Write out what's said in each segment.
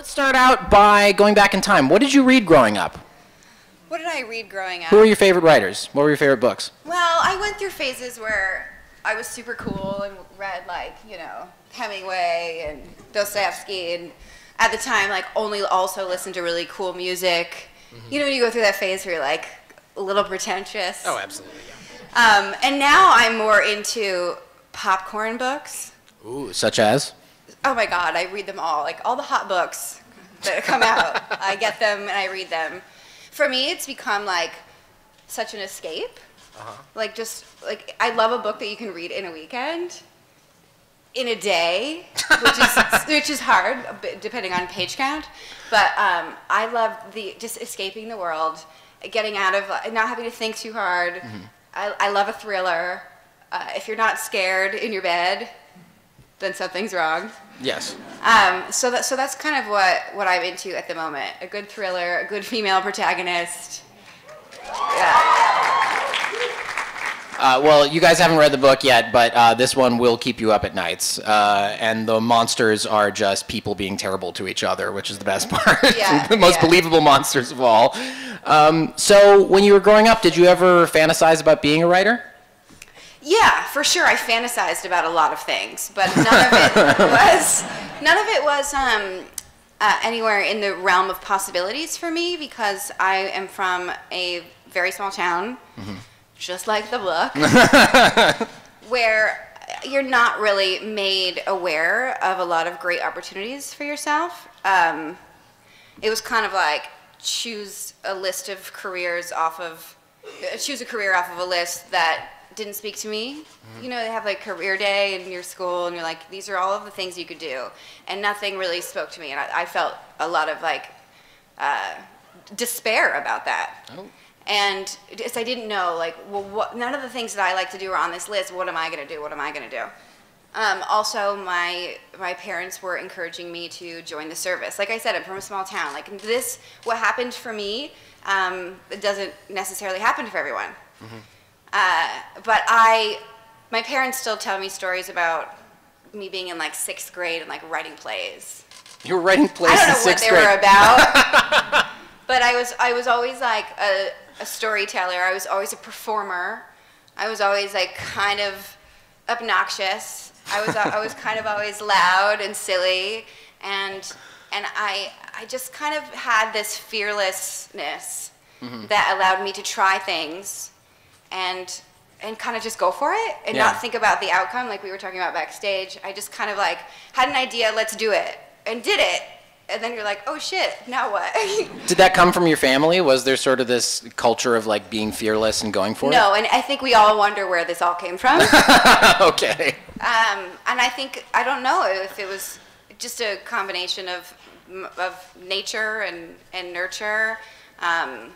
let's start out by going back in time. What did you read growing up? What did I read growing up? Who were your favorite writers? What were your favorite books? Well, I went through phases where I was super cool and read, like, you know, Hemingway and Dostoevsky, and at the time, like, only also listened to really cool music. Mm-hmm. You know, when you go through that phase where you're, like, a little pretentious. Oh, absolutely, yeah. And now I'm more into popcorn books. Ooh, such as? Oh my God, I read them all. Like, all the hot books that come out, I get them and I read them. For me, it's become, like, such an escape. Like, just, like, I love a book that you can read in a weekend, in a day, which is hard, depending on page count. But I love just escaping the world, getting out of, not having to think too hard. Mm-hmm. I love a thriller. If you're not scared in your bed, then something's wrong. Yes. So that's kind of what I'm into at the moment. A good thriller, a good female protagonist. Yeah. Well, you guys haven't read the book yet, but this one will keep you up at nights. And the monsters are just people being terrible to each other, which is the best part. Yeah, the most believable monsters of all. So when you were growing up, did you ever fantasize about being a writer? Yeah, for sure. I fantasized about a lot of things, but none of it was anywhere in the realm of possibilities for me, because I am from a very small town, mm-hmm. just like the book, where you're not really made aware of a lot of great opportunities for yourself. It was kind of like choose a career off of a list that didn't speak to me. Mm-hmm. You know, they have like career day in your school and you're like, these are all of the things you could do, and nothing really spoke to me, and I felt a lot of like despair about that. Oh. And I didn't know, like, well, none of the things that I like to do are on this list. What am I going to do? What am I going to do? Also, my parents were encouraging me to join the service. Like I said, I'm from a small town. Like, what happened for me, it doesn't necessarily happen for everyone. Mm-hmm. But my parents still tell me stories about me being in like 6th grade and like writing plays. You were writing plays in 6th grade? I don't know what they were about. But I was always like a storyteller. I was always a performer. I was always like kind of obnoxious. I was kind of always loud and silly, and I just kind of had this fearlessness mm-hmm. that allowed me to try things and kind of just go for it and not think about the outcome like we were talking about backstage. I just kind of like had an idea, let's do it, and did it. And then you're like, oh shit, now what? Did that come from your family? Was there sort of this culture of like being fearless and going for it? No, and I think we all wonder where this all came from. Okay. And I don't know if it was just a combination of nature and nurture, and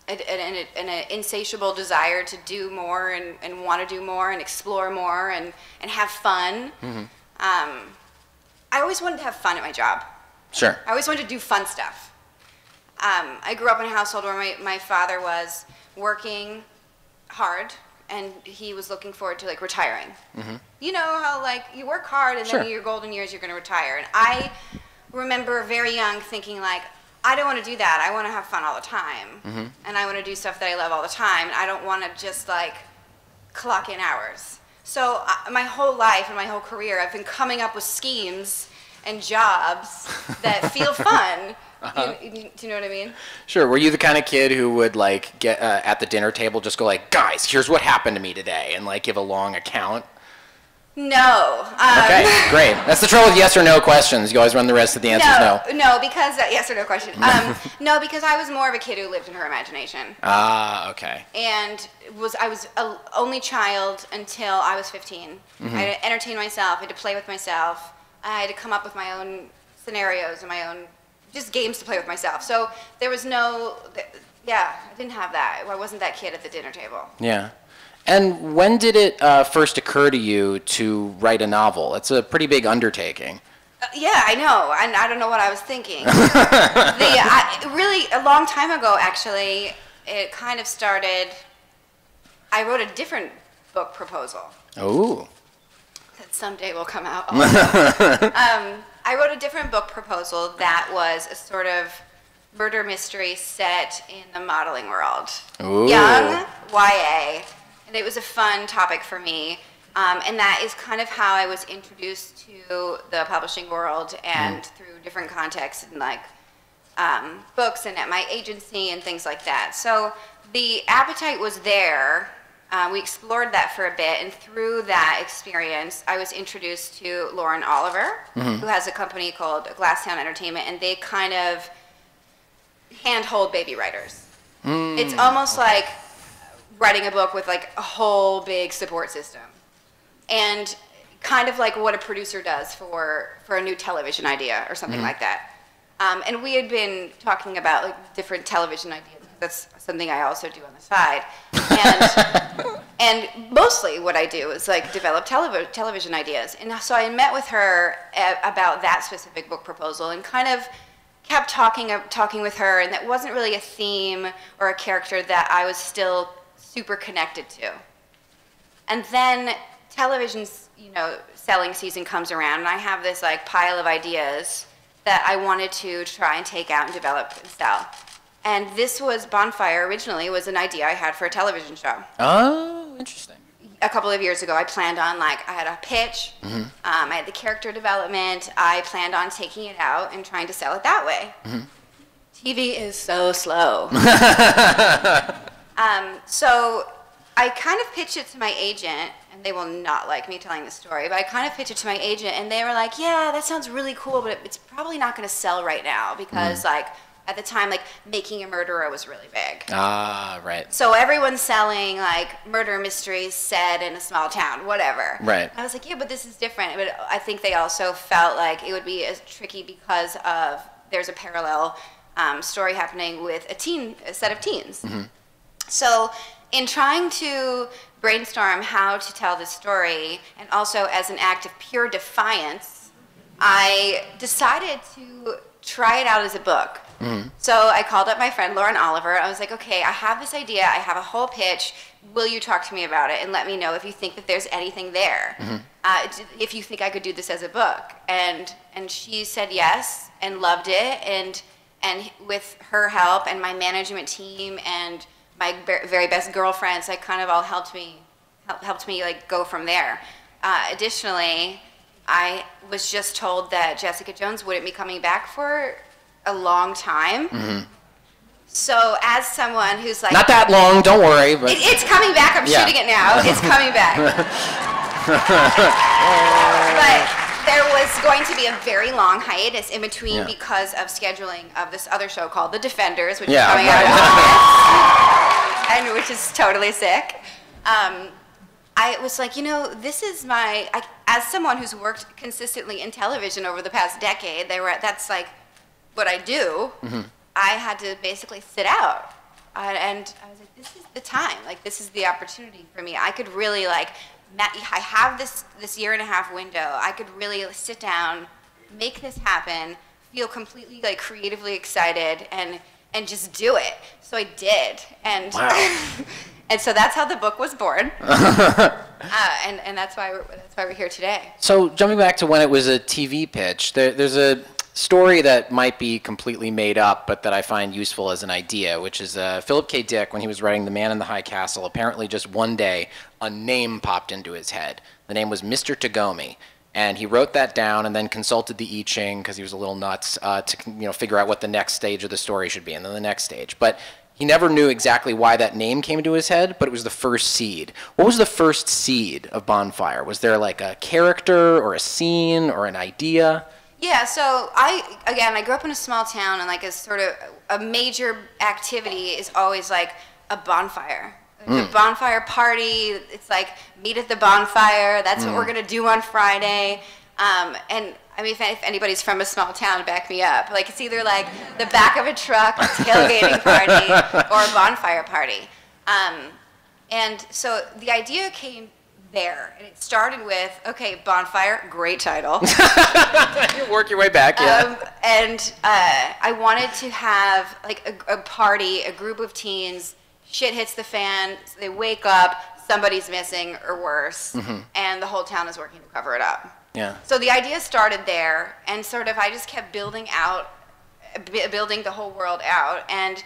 an insatiable desire to do more and want to do more and explore more and have fun. Mm-hmm. I always wanted to have fun at my job. Sure. I always wanted to do fun stuff. I grew up in a household where my father was working hard and he was looking forward to like retiring. Mm-hmm. You know how like you work hard and then in your golden years you're going to retire. And I remember very young thinking like, I don't want to do that. I want to have fun all the time. Mm-hmm. And I want to do stuff that I love all the time. And I don't want to just like clock in hours. So my whole life and my whole career I've been coming up with schemes and jobs that feel fun. Uh-huh. Do you know what I mean? Sure. Were you the kind of kid who would like get at the dinner table just go like, guys, here's what happened to me today, and like give a long account? No. Okay, great. That's the trouble with yes or no questions. You always run the rest of the answers no. No, because yes or no question. No, because I was more of a kid who lived in her imagination. Ah, okay. And I was an only child until I was 15. Mm-hmm. I had to entertain myself. I had to play with myself. I had to come up with my own scenarios and my own just games to play with myself. So there was no, I didn't have that. I wasn't that kid at the dinner table. Yeah. And when did it first occur to you to write a novel? It's a pretty big undertaking. Yeah, I know. And I don't know what I was thinking. Really, a long time ago, actually, it kind of started, I wrote a different book proposal. Oh. That someday will come out. I wrote a different book proposal that was a sort of murder mystery set in the modeling world. Ooh. Young YA, and it was a fun topic for me. And that is kind of how I was introduced to the publishing world and through different contexts and like books and at my agency and things like that. So the appetite was there. We explored that for a bit, and through that experience, I was introduced to Lauren Oliver, who has a company called Glasstown Entertainment, and they kind of handhold baby writers. It's almost like writing a book with like a whole big support system. And kind of like what a producer does for a new television idea or something like that. And we had been talking about like different television ideas. That's something I also do on the side. And mostly what I do is like develop television ideas. And so I met with her about that specific book proposal and kind of kept talking with her, and that wasn't really a theme or a character that I was still super connected to. And then television's, selling season comes around, and I have this like pile of ideas that I wanted to try and take out and develop and sell. And this was Bonfire originally was an idea I had for a television show. Oh, interesting. A couple of years ago, I planned on I had a pitch, I had the character development, I planned on taking it out and trying to sell it that way. TV is so slow. So I kind of pitched it to my agent, and they will not like me telling the story, but I kind of pitched it to my agent, and they were like, yeah, that sounds really cool, but it's probably not going to sell right now because, at the time, Making a Murderer was really big. Ah, right. So everyone's selling, murder mysteries set in a small town, whatever. Right. I was like, yeah, but this is different. But I think they also felt like it would be as tricky because of there's a parallel story happening with a set of teens. So in trying to brainstorm how to tell this story, and also as an act of pure defiance, I decided to try it out as a book. So I called up my friend Lauren Oliver. I was like, okay, I have this idea. I have a whole pitch. Will you talk to me about it and let me know if you think that there's anything there? If you think I could do this as a book. And she said yes and loved it. And with her help and my management team and my very best girlfriends, kind of all helped me go from there. Additionally, I was just told that Jessica Jones wouldn't be coming back for a long time. So as someone who's not that long, don't worry, but it's coming back. I'm shooting it now. It's coming back. But there was going to be a very long hiatus in between because of scheduling of this other show called The Defenders, which is coming out of August, and which is totally sick. I was like, this is as someone who's worked consistently in television over the past decade, that's what I do. I had to basically sit out. And I was like, this is the time. This is the opportunity for me. I could really, I have this year and a half window. I could really sit down, make this happen, feel completely, creatively excited, and just do it. So I did. And and so that's how the book was born. And that's why we're here today. So jumping back to when it was a TV pitch, there's a story that might be completely made up, but that I find useful as an idea, which is Philip K. Dick, when he was writing The Man in the High Castle, apparently just one day a name popped into his head. The name was Mr. Tagomi, and he wrote that down and then consulted the I Ching, because he was a little nuts, to figure out what the next stage of the story should be, and then the next stage. But he never knew exactly why that name came into his head, but it was the first seed. What was the first seed of Bonfire? Was there a character or a scene or an idea? Yeah, so I grew up in a small town, and a sort of a major activity is always a bonfire. The bonfire party, it's meet at the bonfire, that's what we're gonna do on Friday. And I mean, if anybody's from a small town, back me up. It's either the back of a truck, a tailgating party, or a bonfire party. And so the idea came there, and it started with, okay, Bonfire, great title. You work your way back, yeah. And I wanted to have a party, a group of teens, shit hits the fan, they wake up, somebody's missing or worse, and the whole town is working to cover it up. Yeah. So the idea started there, and sort of I just kept building the whole world out, and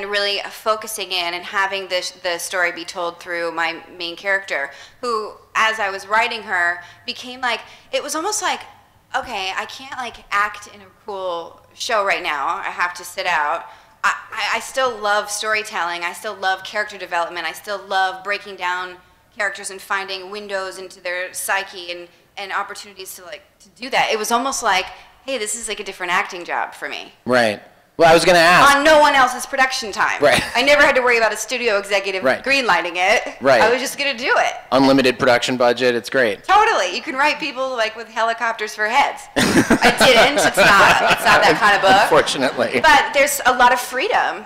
really focusing in and having the story be told through my main character, who, as I was writing her, became like, it was almost like, okay, I can't like act in a cool show right now. I have to sit out. I still love storytelling. I still love character development. I still love breaking down characters and finding windows into their psyche and opportunities to do that. It was almost like, hey, this is like a different acting job for me. Right. Well, I was going to ask. On no one else's production time. Right. I never had to worry about a studio executive greenlighting it. Right. I was just going to do it. Unlimited production budget. It's great. Totally. You can write people like with helicopters for heads. I didn't. It's not that kind of book. Unfortunately. But there's a lot of freedom,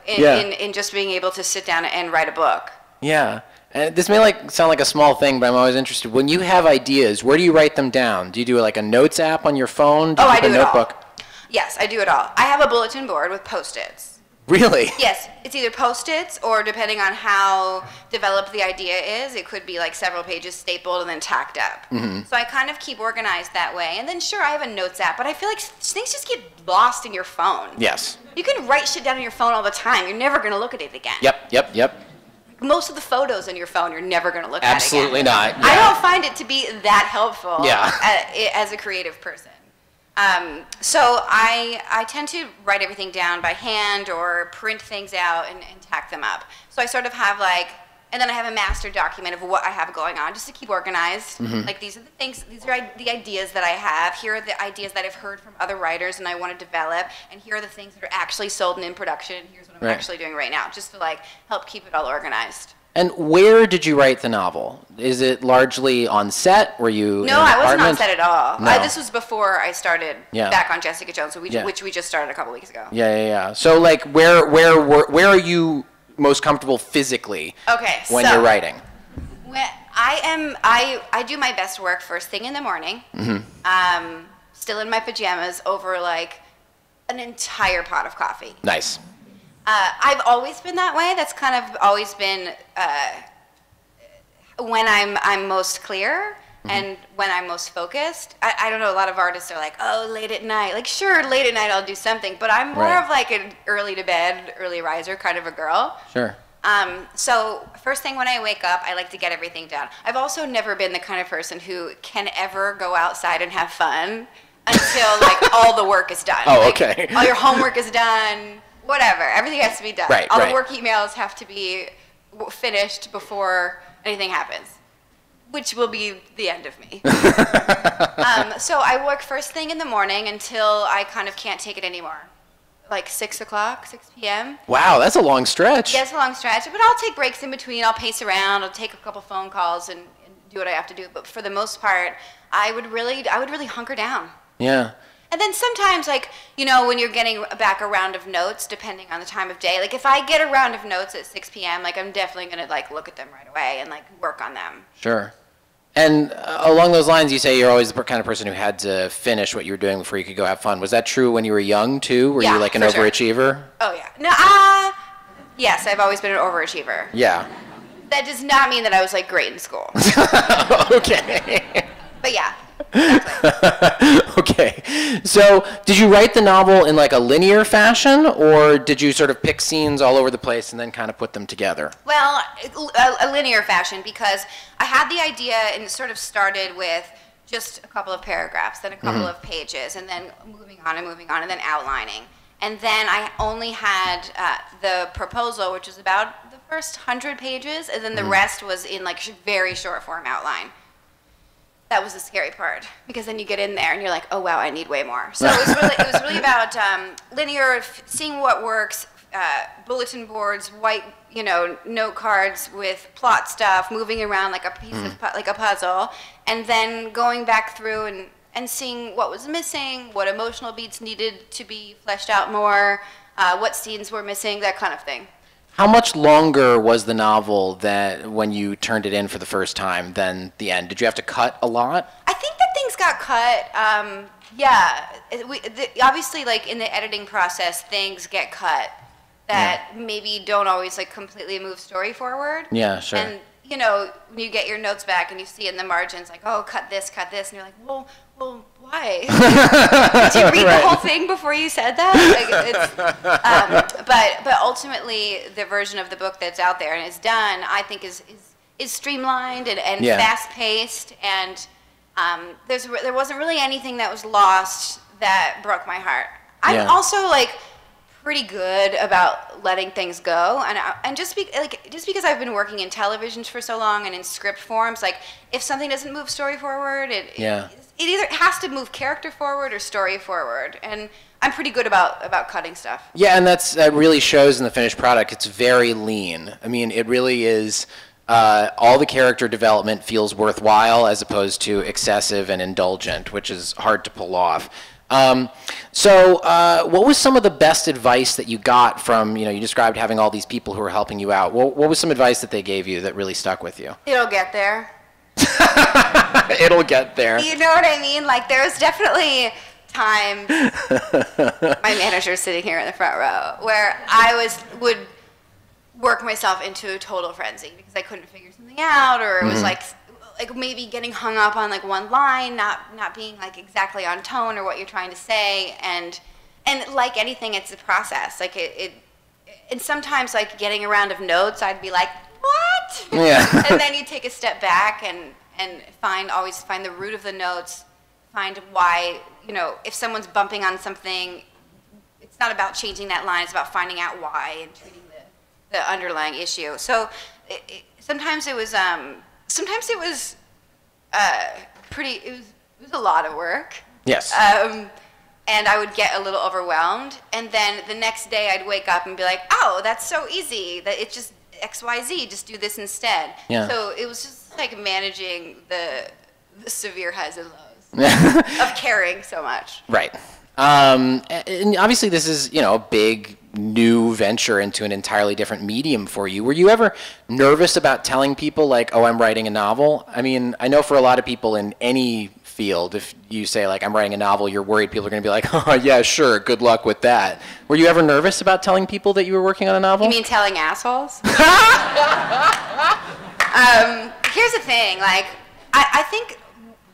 in just being able to sit down and write a book. Yeah. And this may sound like a small thing, but I'm always interested. When you have ideas, where do you write them down? Do you do like a notes app on your phone? Do you I do a notebook? it all. Yes, I do it all. I have a bulletin board with Post-its. Really? Yes, it's either Post-its or, depending on how developed the idea is, it could be like several pages stapled and then tacked up. Mm-hmm. So I kind of keep organized that way. And then sure, I have a notes app, but I feel like things just get lost in your phone. Yes. You can write shit down on your phone all the time. You're never going to look at it again. Yep. Most of the photos on your phone, you're never going to look at again. Absolutely not. Yeah. I don't find it to be that helpful as a creative person. So I tend to write everything down by hand or print things out and tack them up. So I sort of have and then I have a master document of what I have going on just to keep organized. Mm-hmm. Like, these are the things, these are the ideas that I have. Here are the ideas that I've heard from other writers and I want to develop. And here are the things that are actually sold and in production. Here's what I'm actually doing right now, just to help keep it all organized. And where did you write the novel? Is it largely on set? Were you No, I wasn't on set at all. No. This was before I started back on Jessica Jones, which we just started a couple weeks ago. Yeah. So where are you most comfortable physically when you're writing? I do my best work first thing in the morning. Mm-hmm. Still in my pajamas over an entire pot of coffee. Nice. I've always been that way. That's kind of always been when I'm most clear and when I'm most focused. I don't know, a lot of artists are like, oh, late at night. Sure, late at night I'll do something, but I'm more of an early to bed, early riser kind of a girl. Sure. So first thing when I wake up, I like to get everything done. I've also never been the kind of person who can ever go outside and have fun until all the work is done. Oh, okay. All your homework is done. Whatever. Everything has to be done. Right, all the work emails have to be finished before anything happens, which will be the end of me. So I work first thing in the morning until I kind of can't take it anymore. 6 o'clock, 6 p.m. Wow, that's a long stretch. Yeah, it's a long stretch, but I'll take breaks in between. I'll pace around. I'll take a couple phone calls and do what I have to do. But for the most part, I would really hunker down. Yeah. And then sometimes, when you're getting back a round of notes, depending on the time of day, if I get a round of notes at 6 p.m., I'm definitely going to, look at them right away and, work on them. Sure. And along those lines, you say you're always the kind of person who had to finish what you were doing before you could go have fun. Was that true when you were young, too? Were you, an overachiever? Sure. Oh, yeah. No, yes, I've always been an overachiever. Yeah. That does not mean that I was, great in school. Okay. But, yeah. Exactly. Okay. So, did you write the novel in a linear fashion, or did you sort of pick scenes all over the place and then kind of put them together? Well, a linear fashion, because I had the idea and it sort of started with just a couple of paragraphs, then a couple of pages, and then moving on, and then outlining. And then I only had the proposal, which was about the first 100 pages, and then the rest was in very short form outline. That was the scary part, because then you get in there and you're like, oh wow, I need way more. So it was really about linear, seeing what works, bulletin boards, white, note cards with plot stuff, moving around like a piece of a puzzle, and then going back through and seeing what was missing, what emotional beats needed to be fleshed out more, what scenes were missing, that kind of thing. How much longer was the novel that when you turned it in for the first time than the end? Did you have to cut a lot? I think that things got cut. Obviously, in the editing process, things get cut that maybe don't always completely move story forward. Yeah, sure. And you know, when you get your notes back and you see in the margins, like, oh, cut this, and you're like, well, why? Did you read the whole thing before you said that? Like, but ultimately, the version of the book that's out there and is done, I think is streamlined and fast-paced, and there wasn't really anything that was lost that broke my heart. I'm also like pretty good about letting things go, and just because I've been working in television for so long and in script forms, like if something doesn't move story forward, it either has to move character forward or story forward, and I'm pretty good about cutting stuff. Yeah, and that really shows in the finished product. It's very lean. I mean, it really is. All the character development feels worthwhile as opposed to excessive and indulgent, which is hard to pull off. So what was some of the best advice that you got from, you described having all these people who were helping you out. What was some advice that they gave you that really stuck with you? It'll get there. It'll get there. You know what I mean? Like, there's definitely times, my manager's sitting here in the front row, where I would work myself into a total frenzy because I couldn't figure something out, or it was like maybe getting hung up on like one line, not being like exactly on tone or what you're trying to say, and like anything, it's a process. Like and sometimes like getting a round of notes, I'd be like, what? Yeah. And then you take a step back and always find the root of the notes, find why, if someone's bumping on something, it's not about changing that line, it's about finding out why and treating the underlying issue. So sometimes it was a lot of work. Yes. And I would get a little overwhelmed, and then the next day I'd wake up and be like, oh, that's so easy, that it's just XYZ, just do this instead. Yeah. So it was just like managing the severe highs and lows of caring so much. Right. And obviously this is, a big new venture into an entirely different medium for you. Were you ever nervous about telling people like, oh, I'm writing a novel? I mean, I know for a lot of people in any field, if you say like, I'm writing a novel, you're worried people are going to be like, oh, yeah, sure, good luck with that. Were you ever nervous about telling people that you were working on a novel? You mean telling assholes? Here's the thing, like, I think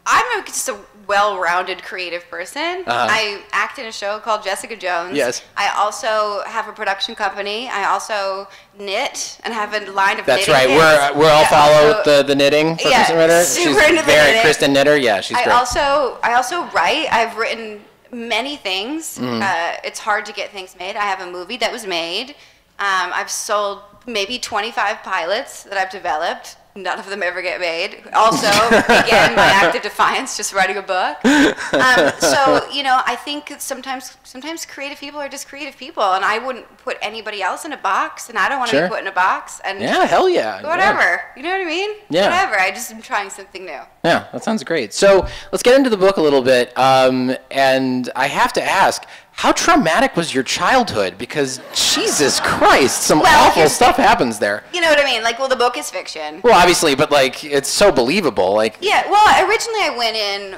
I'm just a well-rounded creative person. I act in a show called Jessica Jones. Yes. I also have a production company. I also knit and have a line of That's knitting. That's right. We're all follow the knitting for Krysten Ritter. Super into the knitting. Krysten Ritter. Yeah, she's great. I also write. I've written many things. It's hard to get things made. I have a movie that was made. I've sold maybe 25 pilots that I've developed. None of them ever get made. Also, again, my act of defiance, just writing a book. So, I think sometimes creative people are just creative people, and I wouldn't put anybody else in a box, and I don't want to be put in a box. And yeah, hell yeah. Whatever. Yeah. You know what I mean? Yeah. Whatever. I just am trying something new. Yeah, that sounds great. So let's get into the book a little bit. And I have to ask, how traumatic was your childhood? Because Jesus Christ, some awful stuff happens there. You know what I mean? Like, well, the book is fiction. Well, obviously, but like, it's so believable. Like, yeah. Well, originally I went in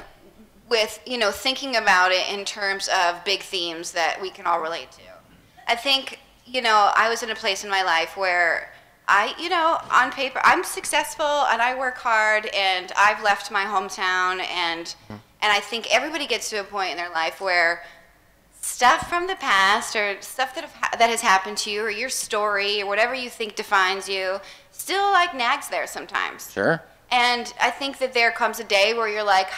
with, thinking about it in terms of big themes that we can all relate to. I think, I was in a place in my life where on paper, I'm successful and I work hard and I've left my hometown, and I think everybody gets to a point in their life where stuff from the past or stuff that has happened to you, or your story or whatever you think defines you, still like nags there sometimes. Sure. And I think that there comes a day where you're like,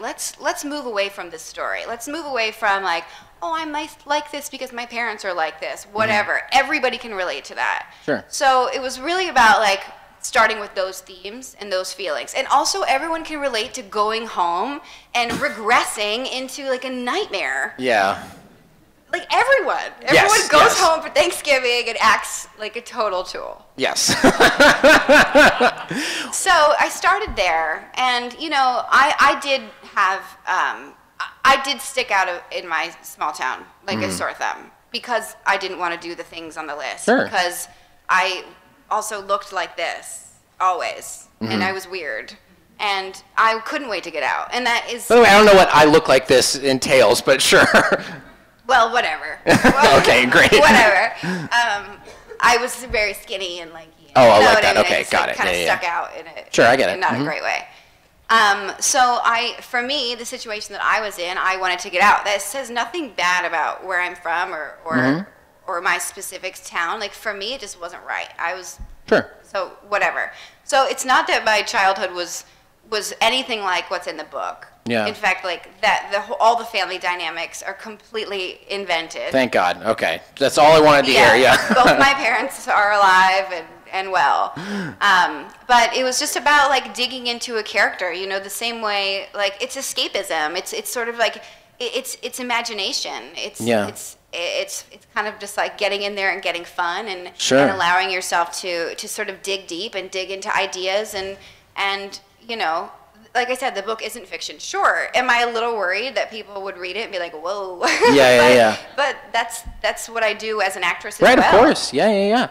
let's move away from this story. Let's move away from like, oh, I might like this because my parents are like this, whatever. Everybody can relate to that. Sure. So it was really about like starting with those themes and those feelings. And also everyone can relate to going home and regressing into like a nightmare. Yeah. Like everyone goes home for Thanksgiving and acts like a total tool. Yes. So I started there, and I did stick out in my small town like a sore thumb because I didn't want to do the things on the list. Sure. Because I also looked like this always, and I was weird. And I couldn't wait to get out. And that is... By the way, I don't know what I look like this entails, but sure. Well, whatever. Okay, great. Whatever. I was very skinny and lanky. Oh, I like that. Okay, got it. Kind of stuck out in it. Sure, I get it. In not a great way. So for me, the situation that I was in, I wanted to get out. That says nothing bad about where I'm from or my specific town. Like, for me, it just wasn't right. I was... Sure. So, whatever. So, it's not that my childhood was anything like what's in the book. Yeah. In fact, like, all the family dynamics are completely invented. Thank God. Okay. That's all I wanted to hear, yeah. Both my parents are alive and well. But it was just about, like, digging into a character, you know, the same way, like, it's escapism. It's sort of like, it's imagination. It's kind of just like getting in there and getting fun and allowing yourself to sort of dig deep and dig into ideas and you know, like I said, the book isn't fiction. Sure, am I a little worried that people would read it and be like, whoa? Yeah. But that's what I do as an actress as well. Right, of course. Yeah.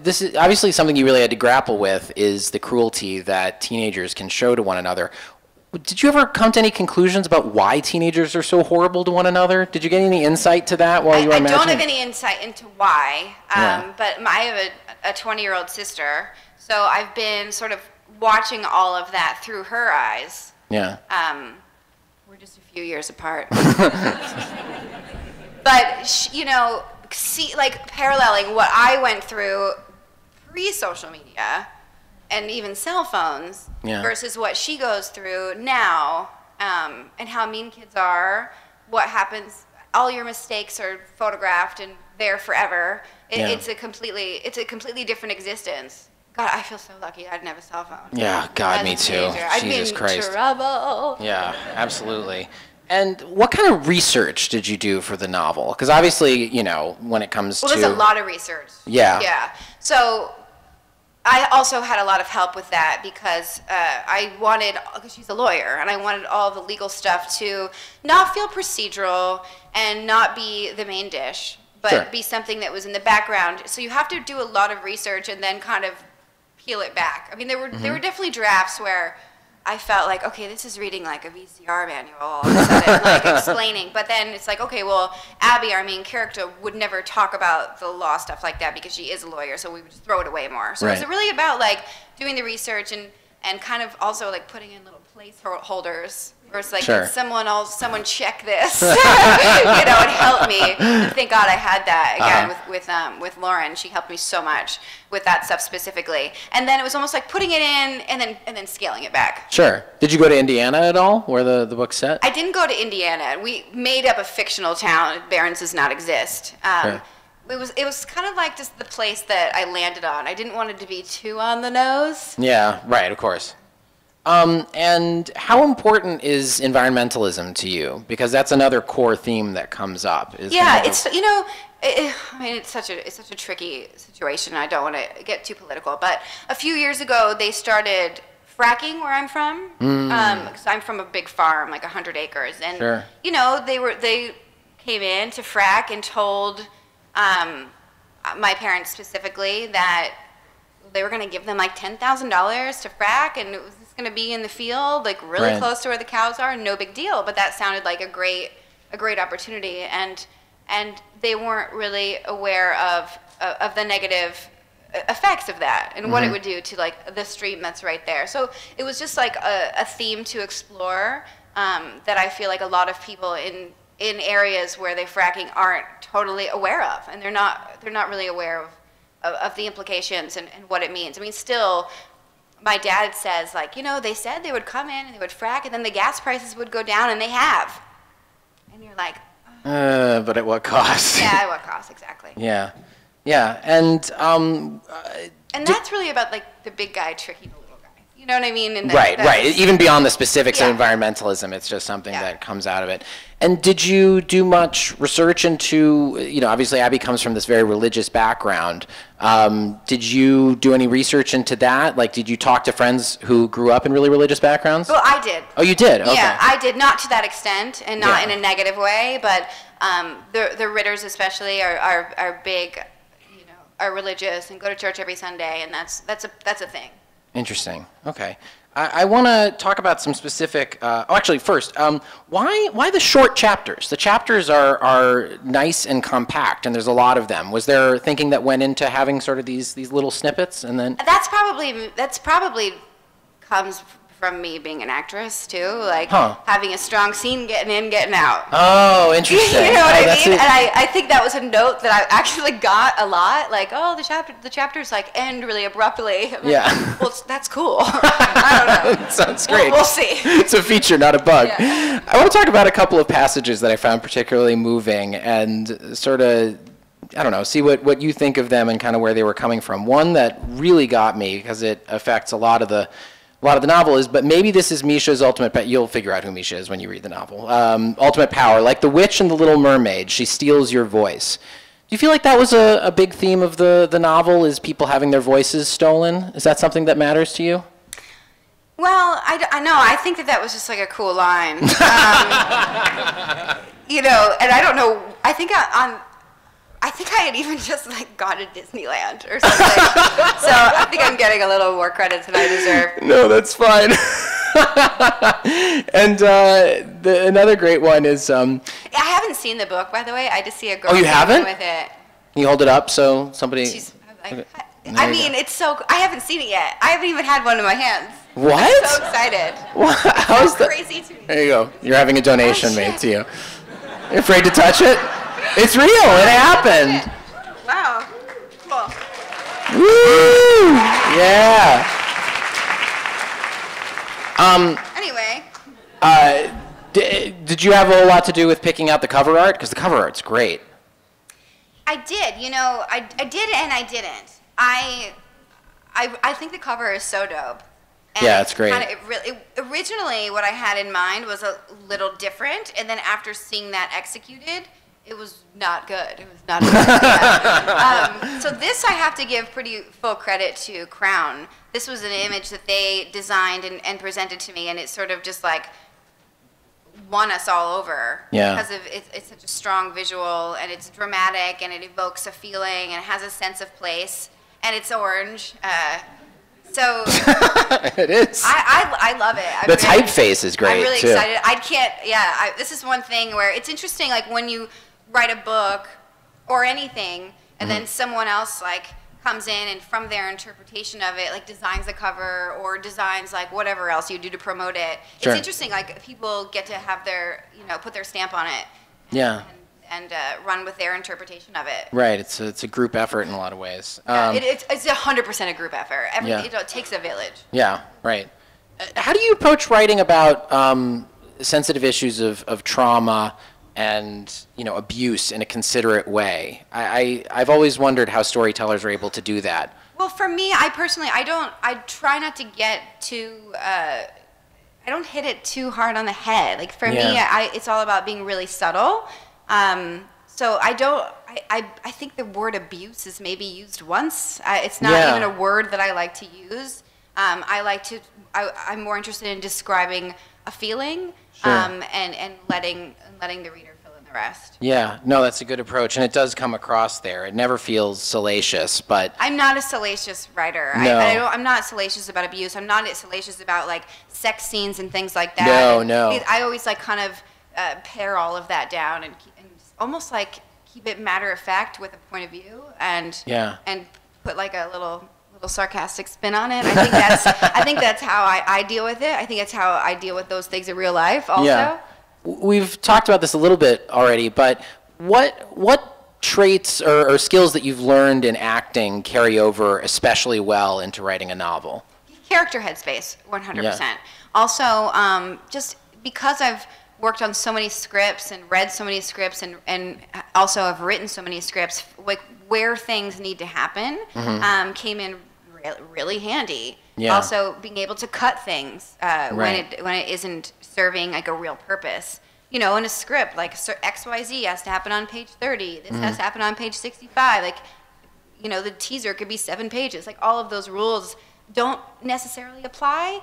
This is obviously something you really had to grapple with, is the cruelty that teenagers can show to one another. Did you ever come to any conclusions about why teenagers are so horrible to one another? Did you get any insight to that while you were imagining? I don't have any insight into why, but I have a 20-year-old sister, so I've been sort of watching all of that through her eyes. Yeah. We're just a few years apart. But, you know, paralleling what I went through pre-social media and even cell phones versus what she goes through now, and how mean kids are, what happens, all your mistakes are photographed and there forever. It's a completely different existence. God, I feel so lucky I didn't have a cell phone. Yeah, God, me too. Jesus Christ. I'd be in trouble. Yeah, absolutely. And what kind of research did you do for the novel? Because obviously, you know, when it comes to... Well, there's a lot of research. Yeah. Yeah. So I also had a lot of help with that because because she's a lawyer, and I wanted all the legal stuff to not feel procedural and not be the main dish, but be something that was in the background. So you have to do a lot of research and then kind of peel it back. I mean, there were definitely drafts where I felt like, okay, this is reading like a VCR manual all of a sudden, like explaining. But then it's like, okay, well, Abby, our main character, would never talk about the law stuff like that because she is a lawyer, so we would just throw it away more. So it was really about like doing the research and kind of also like putting in little placeholders. Or it's like, can someone check this, you know, and help me. And thank God I had that again with Lauren. She helped me so much with that stuff specifically. And then it was almost like putting it in and then scaling it back. Sure. Did you go to Indiana at all, where the book's set? I didn't go to Indiana. We made up a fictional town. Barron's does not exist. It was kind of like just the place that I landed on. I didn't want it to be too on the nose. Yeah. Right. Of course. And how important is environmentalism to you? Because that's another core theme that comes up. It's, you know, I mean, it's such a tricky situation. I don't want to get too political, but a few years ago they started fracking where I'm from, because I'm from a big farm, like 100 acres, and you know, they came in to frack and told my parents specifically that they were going to give them like $10,000 to frack, and it was just going to be in the field, like really close to where the cows are, no big deal. But that sounded like a great opportunity, and they weren't really aware of the negative effects of that and what it would do to like the stream that's right there. So it was just like a theme to explore that I feel like a lot of people in areas where they're fracking aren't totally aware of, and they're not really aware of the implications and what it means. I mean, still, my dad says, like, you know, they said they would come in and they would frack, and then the gas prices would go down, and they have. And you're like... but at what cost? Yeah, at what cost, exactly. Yeah. And that's really about, like, the big guy tricking the little guy. You know what I mean? And right. Even beyond the specifics of environmentalism, it's just something that comes out of it. And did you do much research into, you know, obviously Abby comes from this very religious background. Did you do any research into that? Like, did you talk to friends who grew up in really religious backgrounns? Well, I did. Oh, you did? Okay. Yeah, I did. Not to that extent, and not in a negative way, but the Ritters especially are big, you know, are religious and go to church every Sunday, and that's a thing. Interesting. Okay. I want to talk about some specific. Actually, first, why the short chapters? The chapters are nice and compact, and there's a lot of them. Was there thinking that went into having sort of these little snippets, and then? That's probably comes from me being an actress too, like having a strong scene, getting in, getting out. Oh, interesting. You know what I mean? And I think that was a note that I actually got a lot. Like, oh, the chapters like end really abruptly. Yeah. Well, that's cool. I don't know. Sounds great. We'll see. It's a feature, not a bug. Yeah. I want to talk about a couple of passages that I found particularly moving and sort of, I don't know, see what you think of them and kind of where they were coming from. One that really got me, because it affects a lot of the novel, is, but maybe this is Misha's ultimate, you'll figure out who Misha is when you read the novel. Ultimate power, like the witch and the little mermaid, she steals your voice. Do you feel like that was a big theme of the novel, is people having their voices stolen? Is that something that matters to you? Well, I know. I think that was just like a cool line. You know, and I don't know. I think I had even just like gone to Disneyland or something. So I think I'm getting a little more credit than I deserve. No, that's fine. And another great one is... I haven't seen the book, by the way. I just see a girl. Oh, you haven't? With it. Can you hold it up so somebody... I mean, it's so... I haven't seen it yet. I haven't even had one in my hands. What? I'm so excited. What? How's that? Crazy to me. There you go. You're having a donation made to you. You're afraid to touch it? It's real. It happened. Wow. Cool. Woo! Yeah. Anyway. Did you have a lot to do with picking out the cover art? Because the cover art's great. I did. You know, I did and I didn't. I think the cover is so dope. And yeah, it's great. Originally, what I had in mind was a little different, and then after seeing that executed, it was not good. It was not a good idea. So this I have to give pretty full credit to Crown. This was an image that they designed and presented to me, and it sort of just like won us all over. Yeah. Because of it's such a strong visual, and it's dramatic, and it evokes a feeling, and it has a sense of place, and it's orange. So it is. I love it. The typeface is great. I'm really too. excited. I can't. Yeah. This is one thing where it's interesting. Like when you write a book or anything, and then someone else like comes in and from their interpretation of it, like designs the cover or designs like whatever else you do to promote it. Sure. It's interesting. Like people get to have their put their stamp on it. Yeah. And run with their interpretation of it. Right. It's a group effort in a lot of ways. It's 100% a group effort. It takes a village. Yeah. Right. How do you approach writing about sensitive issues of trauma and abuse in a considerate way? I've always wondered how storytellers are able to do that. Well, for me, I try not to get too. I don't hit it too hard on the head. Like for me, it's all about being really subtle. So I think the word abuse is maybe used once. It's not even a word that I like to use. I'm more interested in describing a feeling, and letting the reader fill in the rest. Yeah, no, that's a good approach, and it does come across there. It never feels salacious, but... I'm not a salacious writer. No. I'm not salacious about abuse. I'm not salacious about, like, sex scenes and things like that. No. I always, like, kind of pare all of that down and almost like keep it matter of fact with a point of view and put like a little sarcastic spin on it. I think that's how I deal with it. I think that's how I deal with those things in real life also. Yeah. We've talked about this a little bit already, but what traits or skills that you've learned in acting carry over especially well into writing a novel? Character headspace, 100%. Yeah. Also, just because I've worked on so many scripts and read so many scripts and also have written so many scripts, like where things need to happen came in really handy. Yeah. Also being able to cut things when it isn't serving like a real purpose. In a script, like XYZ has to happen on page 30. This has to happen on page 65. Like, the teaser could be 7 pages. Like all of those rules don't necessarily apply.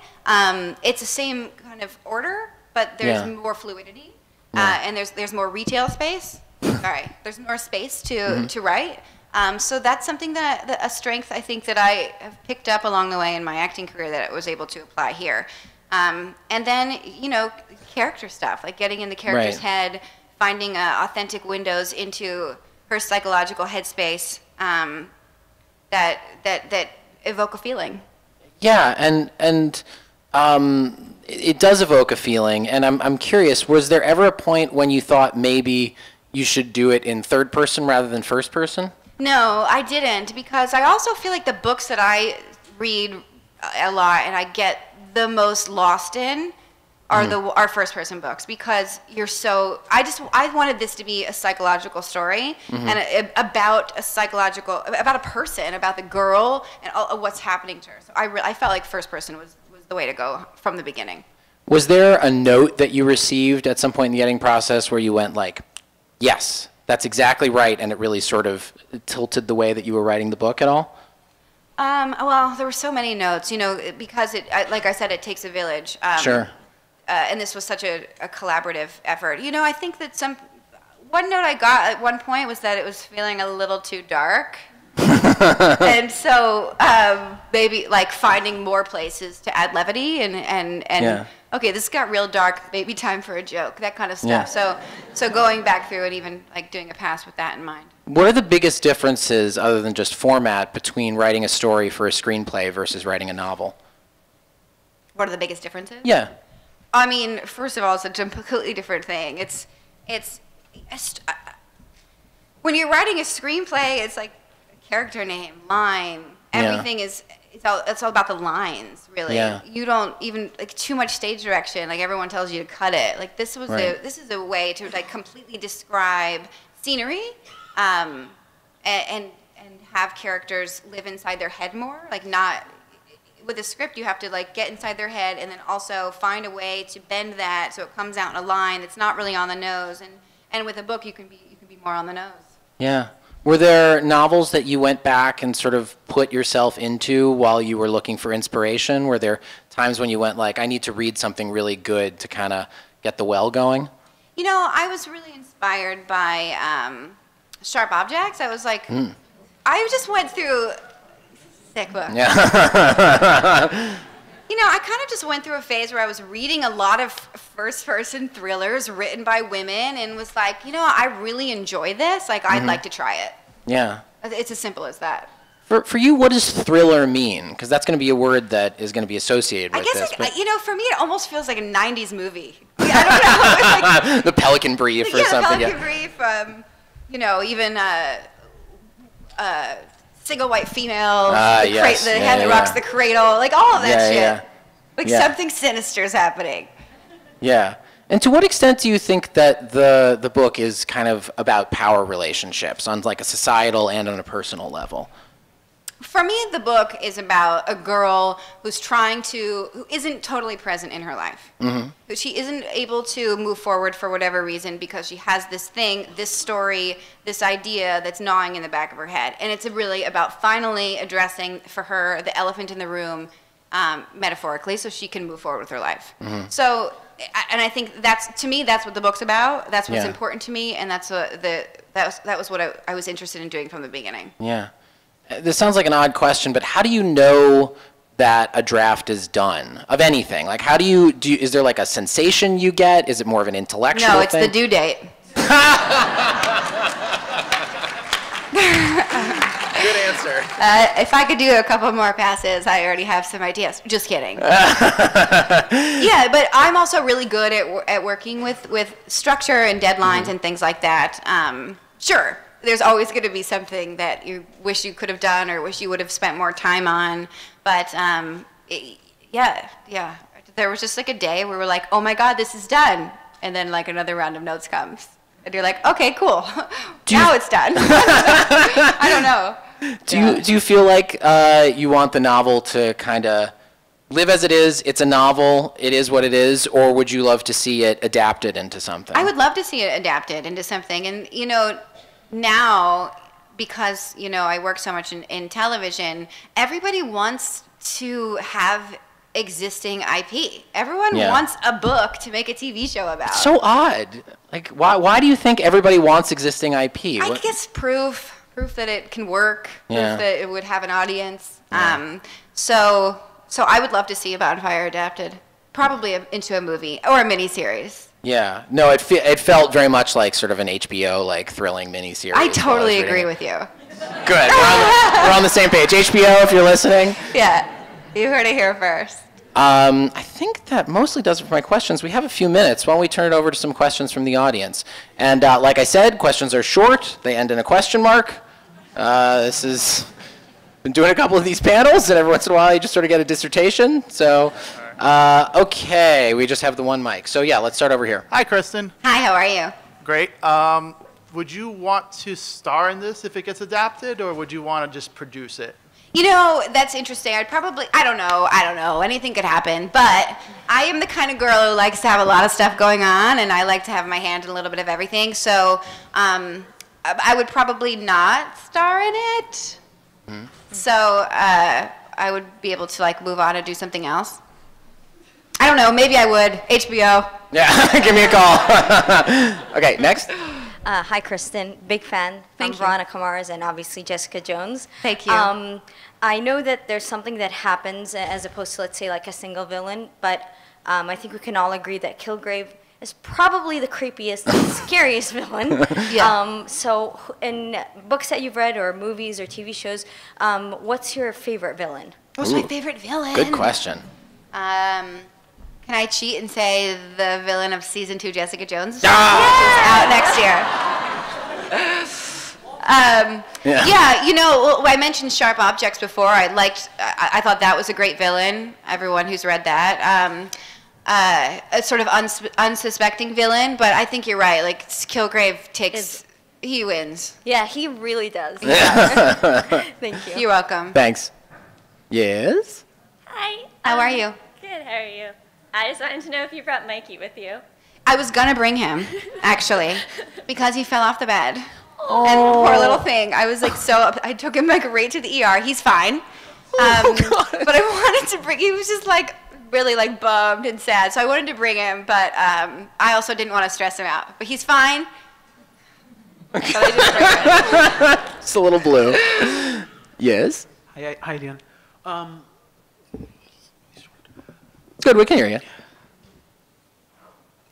It's the same kind of order, but there's more fluidity, and there's more retail space. There's more space to write. So that's something that a strength I think that I have picked up along the way in my acting career that I was able to apply here. And then, you know, character stuff, like getting in the character's head, finding authentic windows into her psychological headspace that evoke a feeling. Yeah, and it does evoke a feeling, and I'm curious, was there ever a point when you thought maybe you should do it in third person rather than first person? No, I didn't, because I also feel like the books that I read a lot and I get the most lost in are first person books, because you're so, I wanted this to be a psychological story and about a person, about the girl and what's happening to her. So I felt like first person was the way to go from the beginning. Was there a note that you received at some point in the editing process where you went like, yes, that's exactly right, and it really sort of tilted the way that you were writing the book at all? Well, there were so many notes, you know, because like I said, it takes a village. Sure. And this was such a collaborative effort. You know, I think that one note I got at one point was that it was feeling a little too dark. And so maybe like finding more places to add levity and okay, this got real dark, maybe time for a joke, that kind of stuff. Yeah. So going back through and even like doing a pass with that in mind. What are the biggest differences, other than just format, between writing a story for a screenplay versus writing a novel? What are the biggest differences? Yeah. I mean, first of all, it's a completely different thing. When you're writing a screenplay, it's like a character name, line, everything is, it's all about the lines, really. Yeah. You don't even, like, too much stage direction, like everyone tells you to cut it. Like this is a way to like completely describe scenery, and have characters live inside their head more, like not, with a script, you have to like get inside their head and then also find a way to bend that so it comes out in a line that's not really on the nose. And with a book, you can be more on the nose. Yeah. Were there novels that you went back and sort of put yourself into while you were looking for inspiration? Were there times when you went like, I need to read something really good to kind of get the well going? You know, I was really inspired by Sharp Objects. I was like, I just went through. Sick book. Yeah. You know, I kind of just went through a phase where I was reading a lot of first-person thrillers written by women and was like, you know, I really enjoy this. Like, I'd like to try it. Yeah. It's as simple as that. For you, what does thriller mean? Because that's going to be a word that is going to be associated with this. I guess, you know, for me, it almost feels like a 90s movie. I don't know. Like, the Pelican Brief or something. The Pelican Brief, you know, even Single White Female, the hand that rocks the cradle, like all of that shit. Yeah. Like something sinister is happening. Yeah. And to what extent do you think that the book is kind of about power relationships on like a societal and on a personal level? For me, the book is about a girl who isn't totally present in her life. Who she isn't able to move forward for whatever reason because she has this thing, this story, this idea that's gnawing in the back of her head. And it's really about finally addressing for her the elephant in the room, metaphorically, so she can move forward with her life. So, and I think to me, that's what the book's about. That's what's important to me, and that was what I was interested in doing from the beginning. Yeah. This sounds like an odd question, but how do you know that a draft is done of anything? Like, how do you is there like a sensation you get? Is it more of an intellectual thing? No, it's the due date. Good answer. If I could do a couple more passes, I already have some ideas. Just kidding. Yeah, but I'm also really good at working with structure and deadlines and things like that. Sure. There's always going to be something that you wish you could have done or wish you would have spent more time on. But yeah. There was just like a day where we're like, oh my God, this is done. And then like another round of notes comes. And you're like, okay, cool. Now it's done. I don't know. Do you feel like you want the novel to kind of live as it is? It's a novel. It is what it is. Or would you love to see it adapted into something? I would love to see it adapted into something. And, you know, now, because, you know, I work so much in television, everybody wants to have existing IP. Everyone wants a book to make a TV show about. It's so odd. Like, why do you think everybody wants existing IP? I guess proof. proof that it can work, Yeah. proof that it would have an audience. So I would love to see Bonfire adapted, probably into a movie or a miniseries. Yeah. No, it felt very much like sort of an HBO like thrilling miniseries. I totally agree with you. Good. We're on the same page. HBO, if you're listening. Yeah, you heard it here first. I think that mostly does it for my questions. We have a few minutes. Why don't we turn it over to some questions from the audience? And like I said, questions are short. They end in a question mark. This is been doing a couple of these panels, and every once in a while you just sort of get a dissertation. So, okay, we just have the one mic. So yeah, let's start over here. Hi, Krysten. Hi, how are you? Great. Would you want to star in this if it gets adapted, or would you want to just produce it? You know, that's interesting. I don't know. Anything could happen. But I am the kind of girl who likes to have a lot of stuff going on, and I like to have my hand in a little bit of everything. So I would probably not star in it. Mm-hmm. So I would be able to like move on and do something else. I don't know. Maybe I would. HBO. Yeah, give me a call. Okay, next. Hi, Krysten. Big fan. Thank you. Veronica Mars and obviously Jessica Jones. Thank you. I know that there's something that happens as opposed to, let's say, like a single villain, but I think we can all agree that Kilgrave is probably the creepiest and scariest villain. Yeah. So in books that you've read or movies or TV shows, what's your favorite villain? What's my favorite villain? Good question. Can I cheat and say the villain of season 2, Jessica Jones? Ah! Out next year. Yeah, you know, I mentioned Sharp Objects before. I thought that was a great villain. Everyone who's read that. A sort of unsuspecting villain, but I think you're right. Like, Kilgrave he wins. Yeah, he really does. Thank you. You're welcome. Thanks. Yes? Hi. How are you? Good, how are you? I just wanted to know if you brought Mikey with you. I was gonna bring him, actually, because he fell off the bed. And poor little thing. I was like I took him like right to the ER. He's fine. But I wanted to bring, he was just like really like bummed and sad. So I wanted to bring him, but I also didn't want to stress him out. But he's fine. So I just bring him. It's a little blue. Yes? Hi, Leon. It's good, we can hear you.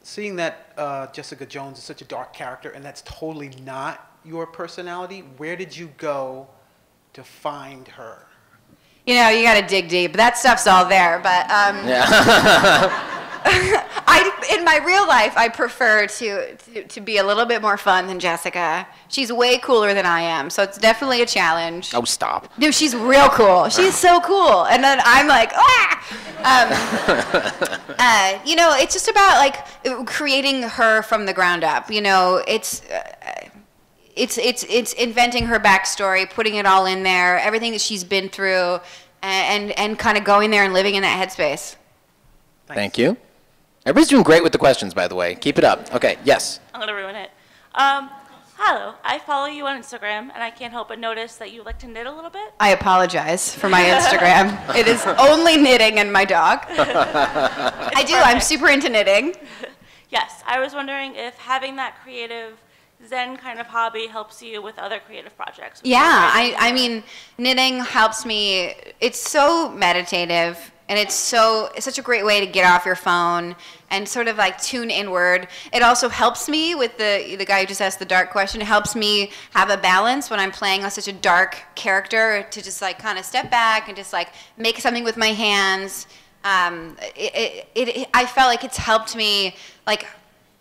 Seeing that Jessica Jones is such a dark character, and that's totally not your personality, where did you go to find her? You know, you gotta dig deep. That stuff's all there, but in my real life, I prefer to be a little bit more fun than Jessica. She's way cooler than I am, so it's definitely a challenge. Oh, stop. No, she's real cool. She's so cool. And then I'm like, you know, it's just about like creating her from the ground up. You know, it's inventing her backstory, putting it all in there, everything that she's been through, and kind of going there and living in that headspace. Thank you. Everybody's doing great with the questions, by the way. Keep it up. Okay, yes. I'm going to ruin it. Hello, I follow you on Instagram, and I can't help but notice that you like to knit a little bit. I apologize for my Instagram. It is only knitting and my dog. I do. I'm super into knitting. Yes, I was wondering if having that creative Zen kind of hobby helps you with other creative projects. Yeah, I mean, knitting helps me. It's so meditative, and it's such a great way to get off your phone and sort of like tune inward. It also helps me with the guy who just asked the dark question. It helps me have a balance when I'm playing such a dark character to just like kind of step back and just like make something with my hands. I felt like it's helped me like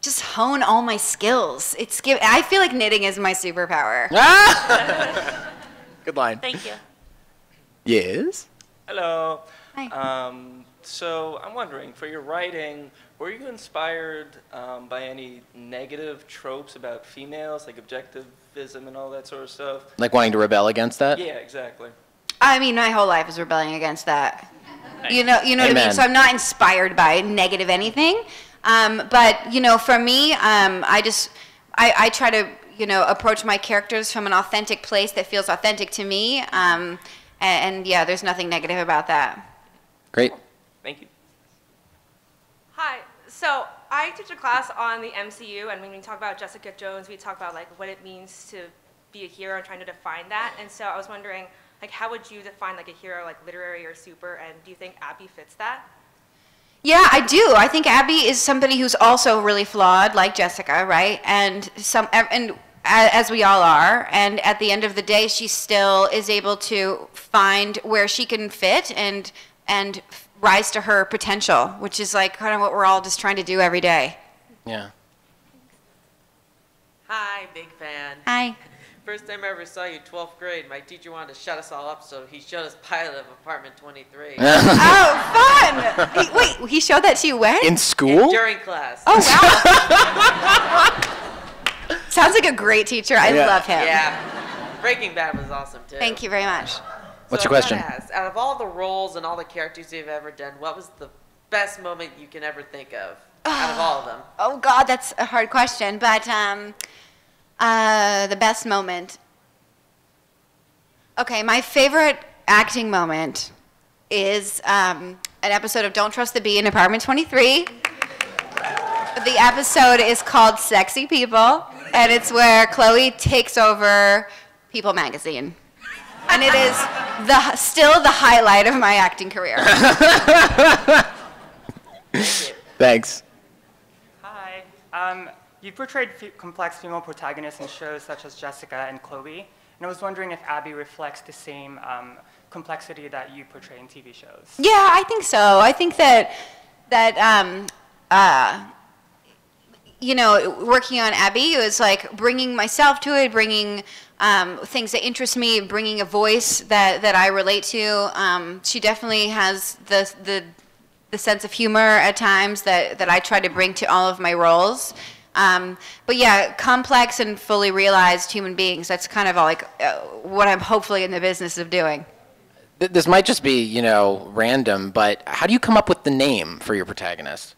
just hone all my skills. I feel like knitting is my superpower. Good line. Thank you. Yes? Hello. Hi. So I'm wondering, for your writing, were you inspired by any negative tropes about females, like objectivism and all that sort of stuff? Like wanting to rebel against that? Yeah, exactly. I mean, my whole life is rebelling against that. You know what I mean? So I'm not inspired by negative anything. But, you know, for me, I try to, you know, approach my characters from an authentic place that feels authentic to me. And yeah, there's nothing negative about that. Great. Thank you. Hi. So I teach a class on the MCU, and when we talk about Jessica Jones, we talk about like what it means to be a hero and trying to define that. And so I was wondering, like, how would you define like a hero, like literary or super? And do you think Abby fits that? Yeah, I do. I think Abby is somebody who's also really flawed, like Jessica, right? And as we all are. And at the end of the day, she still is able to find where she can fit and rise to her potential, which is like kind of what we're all just trying to do every day. Yeah. Hi, big fan. Hi. First time I ever saw you, 12th grade, my teacher wanted to shut us all up, so he showed us pilot of Apartment 23. Oh, fun! Wait, he showed that to you when? In school? During class. Oh, wow. Sounds like a great teacher. I love him. Yeah. Breaking Bad was awesome, too. Thank you very much. What's your question? Out of all the roles and all the characters you've ever done, what was the best moment you can ever think of out of all of them? Oh, God, that's a hard question. But the best moment. Okay, my favorite acting moment is an episode of Don't Trust the Bee in Apartment 23. The episode is called Sexy People, and it's where Chloe takes over People magazine. And it is still the highlight of my acting career. Thanks. Hi. You've portrayed complex female protagonists in shows such as Jessica and Chloe, and I was wondering if Abby reflects the same complexity that you portray in TV shows. Yeah, I think so. I think that you know, working on Abby, it was like bringing myself to it, bringing things that interest me, bringing a voice that I relate to. She definitely has the sense of humor at times that I try to bring to all of my roles. But yeah, complex and fully realized human beings, that's kind of like what I'm hopefully in the business of doing. This might just be, you know, random, but how do you come up with the name for your protagonist?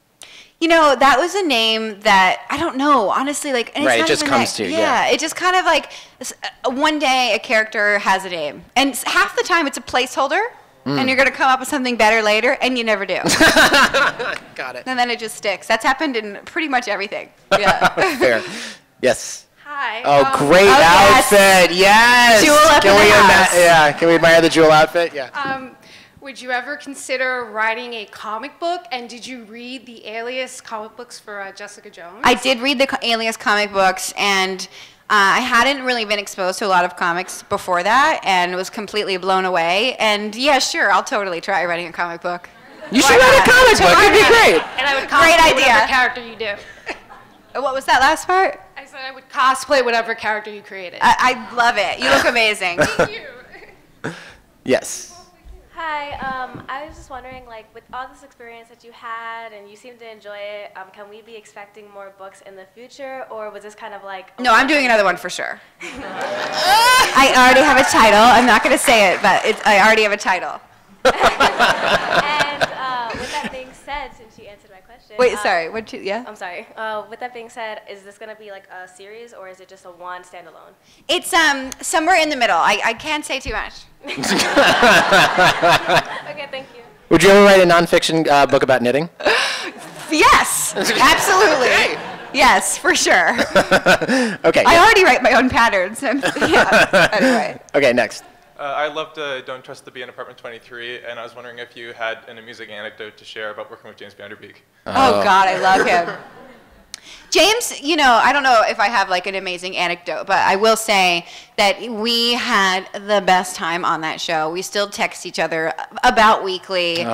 You know, that was a name that, I don't know, honestly, like, and it's right, not it just even comes that, to you, yeah. It just kind of like, one day a character has a name. And half the time it's a placeholder, and you're going to come up with something better later, and you never do. Got it. And then it just sticks. That's happened in pretty much everything. Yeah. Fair. Yes. Hi. Oh, great outfit. Yes. Jewel up in the house. Yeah. Can we admire the Jewel outfit? Yeah. Would you ever consider writing a comic book? And did you read the Alias comic books for Jessica Jones? I did read the Alias comic books, and I hadn't really been exposed to a lot of comics before that, and was completely blown away. And yeah, sure, I'll totally try writing a comic book. You should write a comic book. It'd be great. And I would cosplay whatever character you do. What was that last part? I said I would cosplay whatever character you created. I love it. You look amazing. Thank you. Yes. Hi, I was just wondering, like, with all this experience that you had and you seem to enjoy it, can we be expecting more books in the future, or was this kind of like... No, I'm doing another one for sure. I already have a title. I'm not going to say it, but I already have a title. And with that being said, since you answered my question... Wait, sorry, yeah? I'm sorry. With that being said, is this going to be like a series, or is it just a one standalone? It's somewhere in the middle. I can't say too much. Okay, thank you. Would you ever write a nonfiction book about knitting? Yes, absolutely. Yes, for sure. Okay. I already write my own patterns. Yeah, anyway. Okay, next. I loved Don't Trust the Bee in Apartment 23, and I was wondering if you had an amusing anecdote to share about working with James Vanderbeek. Oh, God, I love him. James, you know, I don't know if I have like an amazing anecdote, but I will say that we had the best time on that show. We still text each other about weekly.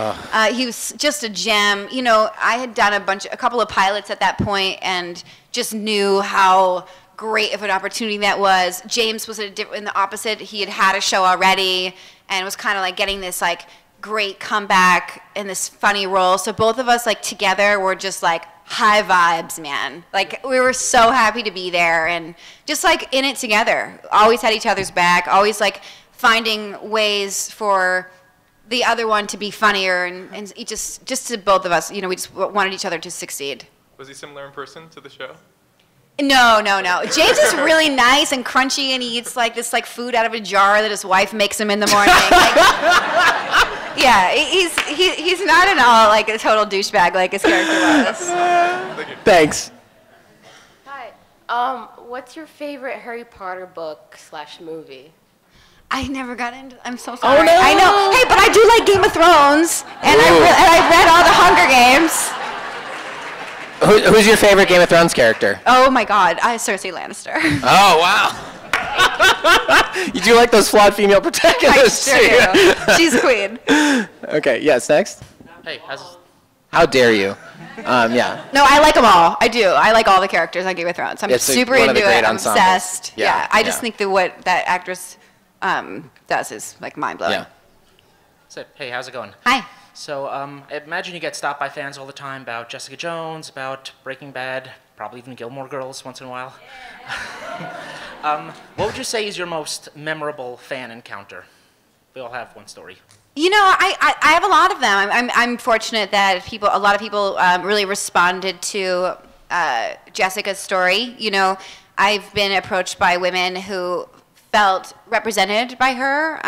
He was just a gem. You know, I had done a couple of pilots at that point and just knew how great of an opportunity that was. James was in the opposite. He had had a show already and was kind of like getting this like great comeback in this funny role. So both of us like together were just like high vibes, man. Like we were so happy to be there and just like in it together. Always had each other's back. Always like finding ways for the other one to be funnier and he just to both of us, you know, we just wanted each other to succeed. Was he similar in person to the show? No. James is really nice and crunchy, and he eats like this like food out of a jar that his wife makes him in the morning. Like, yeah, he's not at all like a total douchebag like his character was. Thanks. Hi. What's your favorite Harry Potter book / movie? I never got into. I'm so sorry. Oh, no. I know. Hey, but I do like Game of Thrones, and I've read all the Hunger Games. Who's your favorite Game of Thrones character? Oh my God, Cersei Lannister. Oh wow. You do like those flawed female protagonists. I sure do. She's queen. Okay. Yes. Next. Hey, How dare you? Yeah. No, I like them all. I do. I like all the characters on Game of Thrones. I'm It's super one of the into great it. I'm ensembles. obsessed. Yeah, I just yeah. think that what that actress does is like mind blowing. Yeah. So, hey, how's it going? Hi. So, I imagine you get stopped by fans all the time about Jessica Jones, about Breaking Bad, probably even Gilmore Girls once in a while. What would you say is your most memorable fan encounter? We all have one story. You know, I have a lot of them. I'm fortunate that a lot of people really responded to Jessica's story. You know, I've been approached by women who felt represented by her,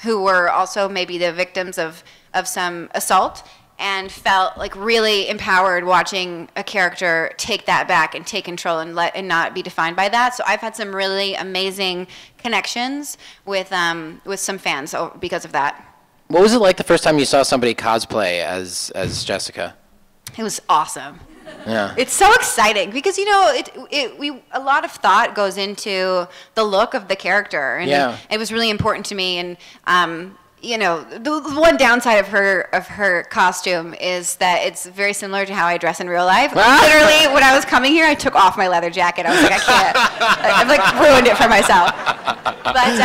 who were also maybe the victims of some assault, and felt like really empowered watching a character take that back and take control and not be defined by that. So I've had some really amazing connections with some fans because of that. What was it like the first time you saw somebody cosplay as Jessica? It was awesome. Yeah. It's so exciting because, you know, a lot of thought goes into the look of the character, and Yeah. it was really important to me. And you know, the one downside of her costume is that it's very similar to how I dress in real life. Literally, when I was coming here, I took off my leather jacket. I was like, I can't. I've like ruined it for myself. But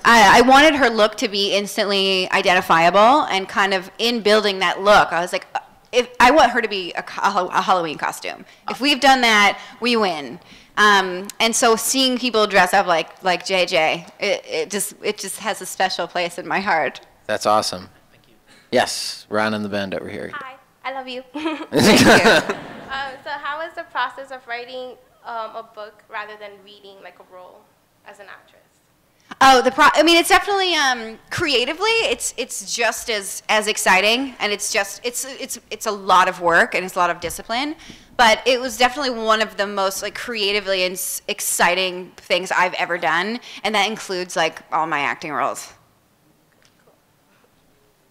I wanted her look to be instantly identifiable, and kind of in building that look, I was like, I want her to be a Halloween costume. If we've done that, we win. And so seeing people dress up like JJ, it just has a special place in my heart. That's awesome. Thank you. Yes, Ron and the band over here. Hi, I love you. Thank you. So how is the process of writing a book rather than reading like a role as an actress? Oh, I mean, it's definitely creatively, it's just as exciting, and it's a lot of work and it's a lot of discipline. But it was definitely one of the most like creatively and exciting things I've ever done, and that includes like all my acting roles.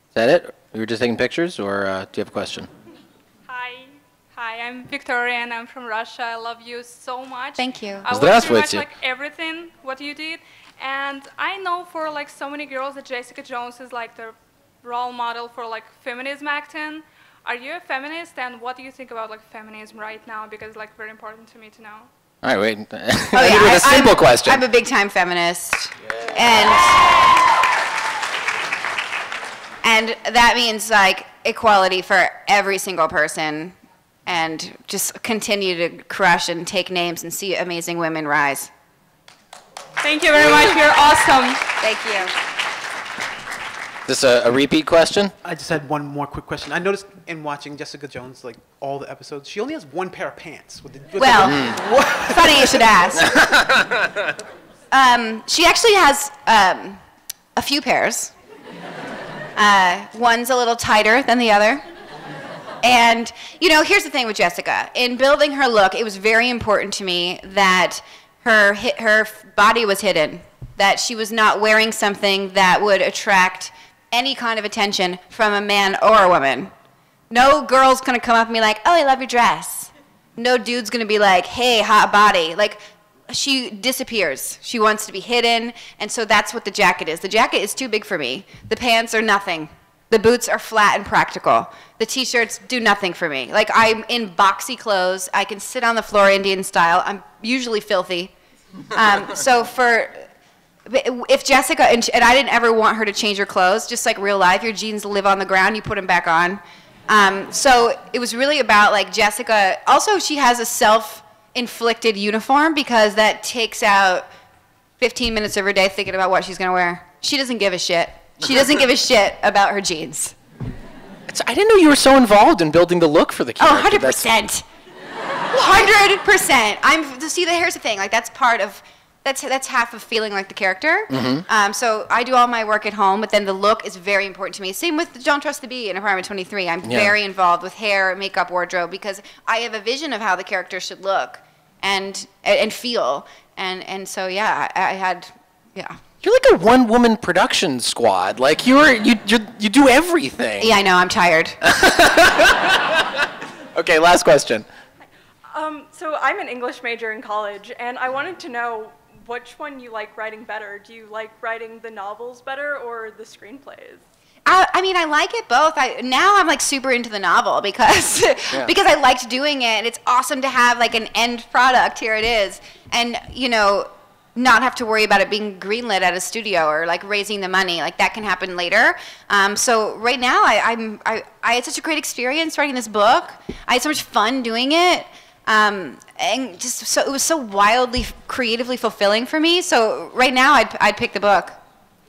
Is that it? We were just taking pictures, or do you have a question? Hi, I'm Victoria, and I'm from Russia. I love you so much. Thank you. I watch pretty much like everything what you did, and I know for like so many girls that Jessica Jones is like the role model for like feminism acting. Are you a feminist, and what do you think about like feminism right now? Because like very important to me to know. All right, wait. Oh, yeah, with a simple question. I'm a big time feminist, and that means like equality for every single person, and just continue to crush and take names and see amazing women rise. Thank you very much. You're awesome. Thank you. Is this a repeat question? I just had one more quick question. I noticed in watching Jessica Jones, like all the episodes, she only has one pair of pants. Funny you should ask. She actually has a few pairs. One's a little tighter than the other. And, you know, here's the thing with Jessica. In building her look, it was very important to me that her body was hidden, that she was not wearing something that would attract any kind of attention from a man or a woman. No girl's gonna come up and be like, oh, I love your dress. No dude's gonna be like, hey, hot body. Like, she disappears. She wants to be hidden, and so that's what the jacket is. The jacket is too big for me. The pants are nothing. The boots are flat and practical. The t-shirts do nothing for me. Like, I'm in boxy clothes. I can sit on the floor Indian style. I'm usually filthy. If Jessica, and I didn't ever want her to change her clothes, just like real life, your jeans live on the ground, you put them back on. So it was really about like Jessica. Also, she has a self-inflicted uniform because that takes out 15 minutes of her day thinking about what she's gonna wear. She doesn't give a shit. She doesn't give a shit about her jeans. I didn't know you were so involved in building the look for the character. 100%. 100%. See, here's the thing. Like, that's part of, that's half of feeling like the character. Mm-hmm. So I do all my work at home, but then the look is very important to me. Same with Don't Trust the Bee in Apartment 23. I'm very involved with hair, makeup, wardrobe, because I have a vision of how the character should look. and feel. And so yeah, I had, yeah. You're like a one-woman production squad. Like you do everything. Yeah, I know. I'm tired. Okay, last question. So I'm an English major in college, and I wanted to know which one you like writing better. Do you like writing the novels better or the screenplays? I mean, I like it both. Now I'm like super into the novel because because I liked doing it. It's awesome to have like an end product. Here it is, and you know, not have to worry about it being greenlit at a studio or like raising the money. Like that can happen later. So right now, I had such a great experience writing this book. I had so much fun doing it. And just so it was so wildly creatively fulfilling for me. So right now, I'd pick the book.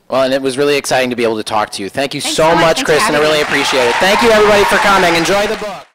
Well, and it was really exciting to be able to talk to you. Thank you Thanks so much, Thanks for Krysten. I having really me. appreciate it. Thank you, everybody, for coming. Enjoy the book.